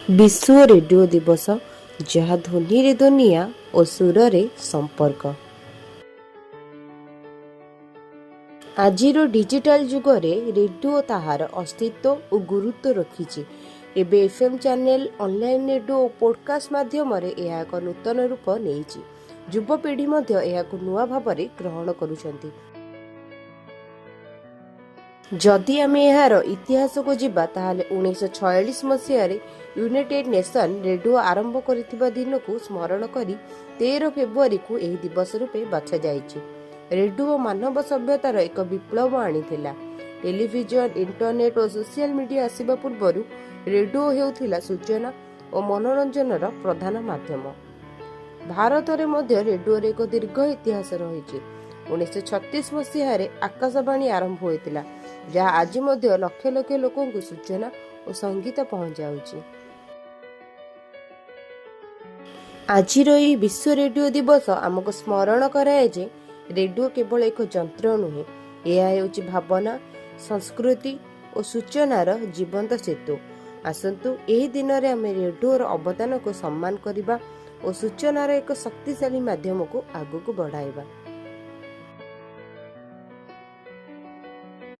विश्व रेडियो दिवस जहाँ ध्वनि रे दुनिया और सुर रे संपर्क। आजिर डिजिटल जुग रे रेडियो ताहार अस्तित्व और गुरुत्व रखिछि। एबे एफएम चैनल, ऑनलाइन रेडियो और पॉडकास्ट माध्यम रे यह एक नूतन रूप नेइछि। युवपीढ़ी मध्य एहाकु नुआ भाबरे ग्रहण करुछन्ति। जदि आमे एहार इतिहास को जिबा ताहाले 1946 मसीह यूनाइटेड नेशन रेडियो आरंभ करिथिबा दिन को स्मरण करी 13 फेब्रुआरी को एही दिवस रूपे बाछा जाइछि। रेडियो मानव सभ्यतार एक विप्लव आनिथिला। टेलीविजन, इंटरनेट और सोशल मीडिया आसिबा पूर्वरु रेडियो हेउथिला सूचना और मनोरंजनर प्रधान माध्यम। भारत रे मध्य रेडियो रे एक दीर्घ इतिहास रहिछि। 1936 मसीह आकाशवाणी आरंभ होइतिला, जहाँ आज मध्य लक्ष लक्ष लोकों को सूचना और संगीत पहुंचाउछि। आजिर एही विश्व रेडियो दिवस आमको स्मरण कराए जे रेडियो केवल एक यंत्र नुहे, यह हेउछि भावना, संस्कृति और सूचनार जीवंत सेतु। आसंतु एही दिन रे आमे रेडियोर अवदान को सम्मान करिबा और सूचनार एक शक्तिशाली माध्यम को आगु को बढ़ाइबा।